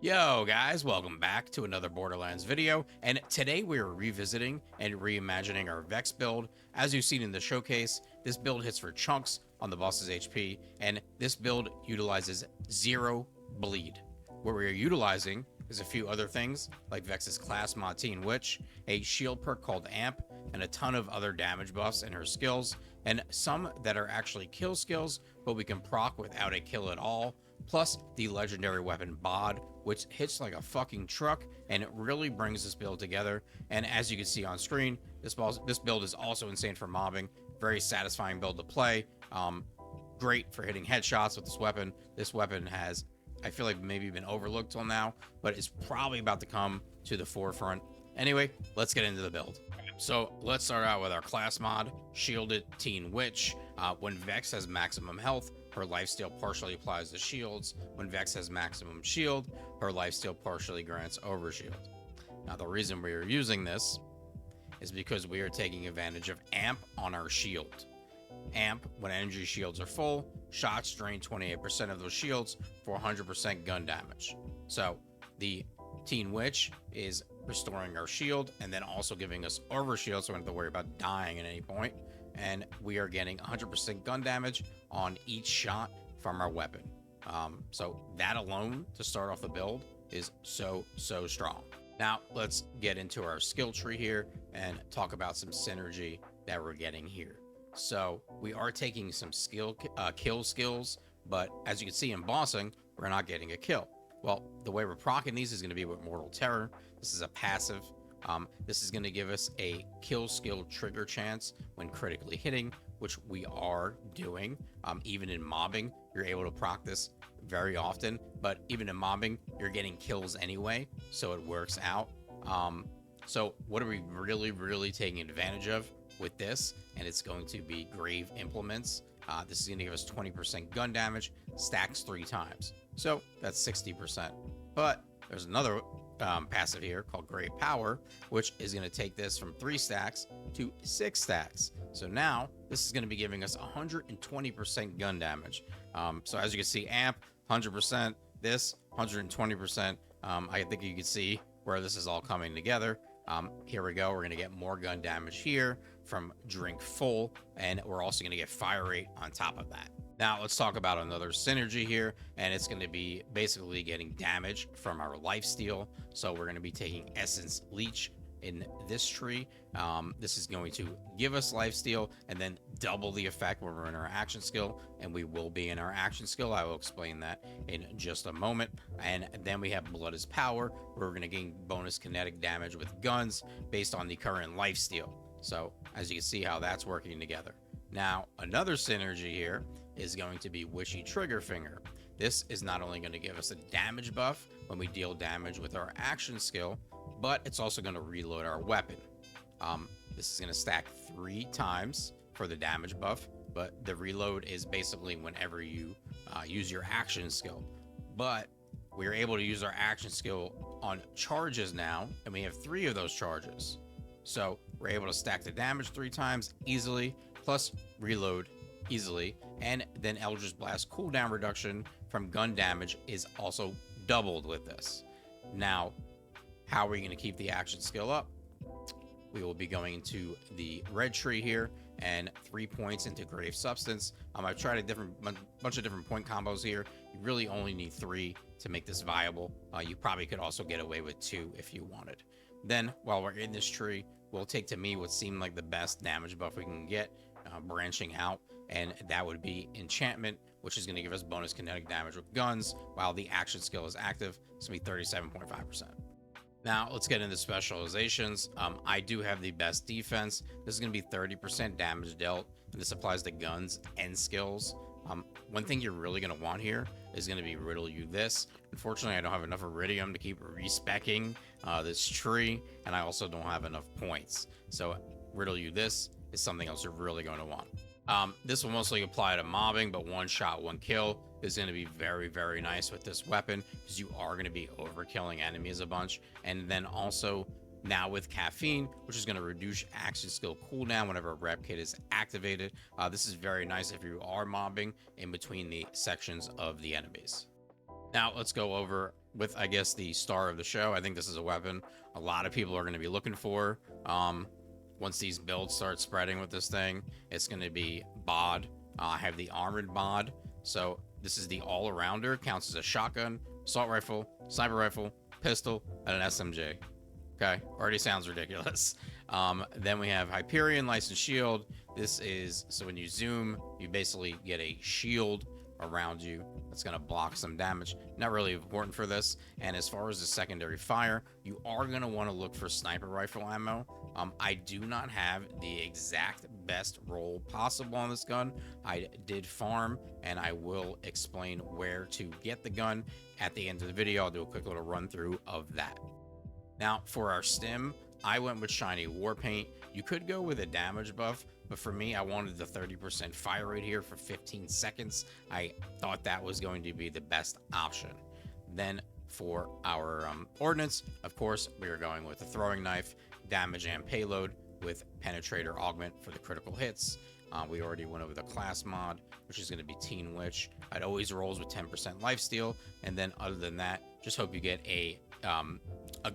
Yo guys, welcome back to another Borderlands video, and today we are revisiting and reimagining our VEX build. As you've seen in the showcase, this build hits for chunks on the boss's HP, and this build utilizes 0 bleed. What we are utilizing is a few other things, like VEX's class mod Teen Witch, a shield perk called Amp, and a ton of other damage buffs in her skills, and some that are actually kill skills, but we can proc without a kill at all, plus the legendary weapon Bod, which hits like a fucking truck, and it really brings this build together. And as you can see on screen, this build is also insane for mobbing, very satisfying build to play, great for hitting headshots with this weapon. This weapon has, I feel like, maybe been overlooked till now, but it's probably about to come to the forefront. Anyway, let's get into the build. So let's start out with our class mod, Shielded Teen Witch. When VEX has maximum health, her lifesteal partially applies the shields. When VEX has maximum shield, her lifesteal partially grants overshield. Now, the reason we are using this is because we are taking advantage of Amp on our shield. Amp, when energy shields are full, shots drain 28% of those shields for 100% gun damage. So the Teen Witch is restoring our shield and then also giving us overshield, so we don't have to worry about dying at any point. And we are getting 100% gun damage on each shot from our weapon. So that alone to start off the build is so strong. Now let's get into our skill tree here and talk about some synergy that we're getting here. So we are taking some kill skills, but as you can see in bossing, we're not getting a kill. Well, the way we're proccing these is going to be with Mortal Terror. This is a passive. This is going to give us a kill skill trigger chance when critically hitting, which we are doing. Even in mobbing, you're able to proc this very often, but even in mobbing, you're getting kills anyway, so it works out. So what are we really taking advantage of with this? And it's going to be Grave Implements. This is going to give us 20% gun damage, stacks 3 times. So that's 60%. But there's another passive here called Grave Power, which is going to take this from 3 stacks to 6 stacks. So now this is going to be giving us 120% gun damage. So as you can see, Amp 100%, this 120%. I think you can see where this is all coming together. Here we go. We're going to get more gun damage here from Drink Full, and we're also going to get fire rate on top of that. Now let's talk about another synergy here, and it's going to be basically getting damage from our lifesteal. So we're going to be taking Essence Leech in this tree. This is going to give us lifesteal and then double the effect when we're in our action skill, and we will be in our action skill. I will explain that in just a moment. And then we have Blood is Power, where we're going to gain bonus kinetic damage with guns based on the current lifesteal. So as you can see how that's working together. Now another synergy here is going to be Witchy Trigger Finger. This is not only going to give us a damage buff when we deal damage with our action skill, but it's also going to reload our weapon. This is going to stack 3 times for the damage buff, but the reload is basically whenever you use your action skill. But we're able to use our action skill on charges now, and we have 3 of those charges. So we're able to stack the damage 3 times easily, plus reload easily, and then Eldritch Blast cooldown reduction from gun damage is also doubled with this. Now, how are we going to keep the action skill up? We will be going into the red tree here and 3 points into Grave Substance. I've tried a bunch of different point combos here. You really only need 3 to make this viable. You probably could also get away with 2 if you wanted. Then, while we're in this tree, we'll take, to me, what seemed like the best damage buff we can get, branching out, and that would be Enchantment, which is going to give us bonus kinetic damage with guns while the action skill is active. It's going to be 37.5%. Now let's get into Specializations. I do have the best defense. This is going to be 30% damage dealt, and this applies to guns and skills. One thing you're really going to want here is going to be Riddle You This. Unfortunately, I don't have enough Iridium to keep respecking this tree, and I also don't have enough points. So Riddle You This is something else you're really going to want. This will mostly apply to mobbing, but 1 shot, 1 kill is going to be very nice with this weapon, because you are going to be overkilling enemies a bunch. And then also now with Caffeine, which is going to reduce action skill cooldown whenever a rep kit is activated. This is very nice if you are mobbing in between the sections of the enemies. Now let's go over with, I guess, the star of the show. I think this is a weapon a lot of people are going to be looking for. Once these builds start spreading with this thing, it's going to be Bod. I have the armored Bod. So this is the all-arounder. Counts as a shotgun, assault rifle, sniper rifle, pistol, and an SMG. Okay, already sounds ridiculous. Then we have Hyperion licensed shield. This is, so when you zoom, you basically get a shield around you that's going to block some damage. Not really important for this. And as far as the secondary fire, you are going to want to look for sniper rifle ammo. I do not have the exact best roll possible on this gun. I did farm, and I will explain where to get the gun at the end of the video. I'll do a quick little run through of that. Now for our stim, I went with shiny war paint. You could go with a damage buff, but for me, I wanted the 30% fire rate here for 15 seconds. I thought that was going to be the best option. Then for our ordnance, of course, we are going with the throwing knife, damage and payload with penetrator augment for the critical hits. We already went over the class mod, which is going to be Teen Witch. It always rolls with 10% lifesteal, and then other than that, just hope you get a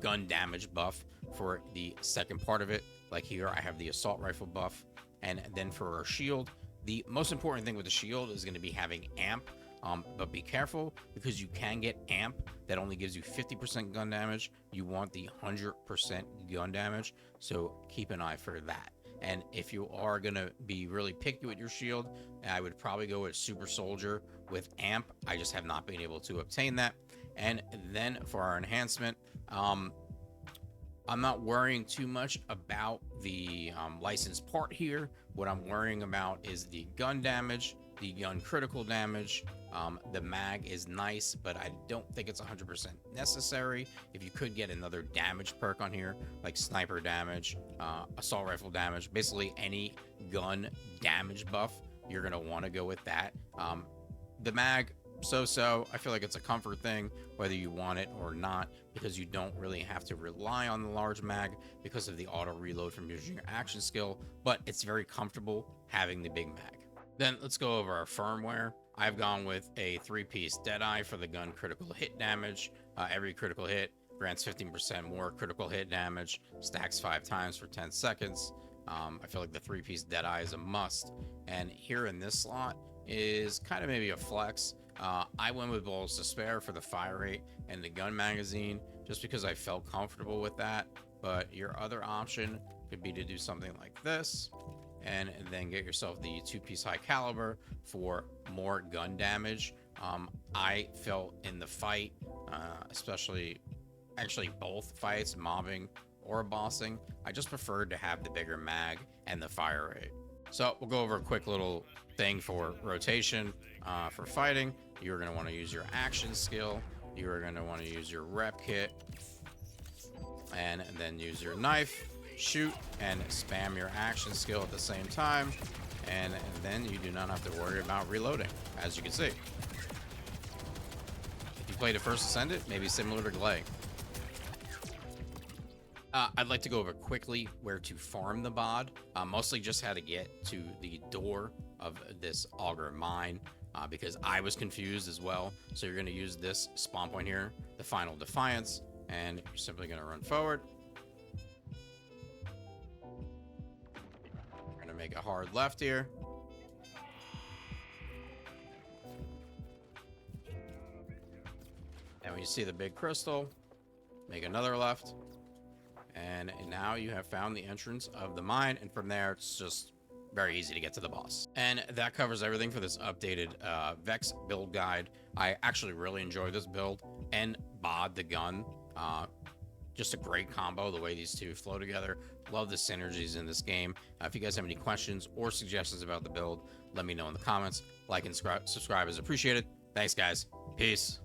gun damage buff for the second part of it. Like here, I have the assault rifle buff. And then for our shield, the most important thing with the shield is going to be having amp. But be careful, because you can get amp that only gives you 50% gun damage. You want the 100% gun damage, so keep an eye for that. And if you are going to be really picky with your shield, I would probably go with Super Soldier with amp. I just have not been able to obtain that. And then for our enhancement, I'm not worrying too much about the licensed part here. What I'm worrying about is the gun damage, the gun critical damage. The mag is nice, but I don't think it's 100% necessary. If you could get another damage perk on here, like sniper damage, assault rifle damage, basically any gun damage buff, you're going to want to go with that. The mag, so I feel like it's a comfort thing whether you want it or not, because you don't really have to rely on the large mag because of the auto reload from using your action skill, but it's very comfortable having the big mag. Then let's go over our firmware. I've gone with a 3-piece Deadeye for the gun critical hit damage. Every critical hit grants 15% more critical hit damage, stacks 5 times for 10 seconds. I feel like the 3-piece Deadeye is a must. And here in this slot is kind of maybe a flex. I went with Bullets to Spare for the fire rate and the gun magazine, just because I felt comfortable with that. But your other option could be to do something like this, and then get yourself the 2-piece high caliber for more gun damage. I felt in the fight, especially actually both fights, mobbing or bossing, I just preferred to have the bigger mag and the fire rate. So we'll go over a quick little thing for rotation. For fighting, you're going to want to use your action skill. You're going to want to use your rep kit, and then use your knife, shoot, and spam your action skill at the same time. And then you do not have to worry about reloading, as you can see. If you played it First Ascendant, maybe similar to Glay. I'd like to go over quickly where to farm the bod, mostly just how to get to the door of this auger mine, because I was confused as well. So you're going to use this spawn point here, the Final Defiance, and you're simply going to run forward. We're going to make a hard left here. And when you see the big crystal, make another left. And now you have found the entrance of the mine, and from there it's just very easy to get to the boss. And that covers everything for this updated VEX build guide. I actually really enjoy this build, and Bod the gun, just a great combo the way these two flow together. Love the synergies in this game. If you guys have any questions or suggestions about the build, let me know in the comments. Like and subscribe is appreciated. Thanks guys, peace.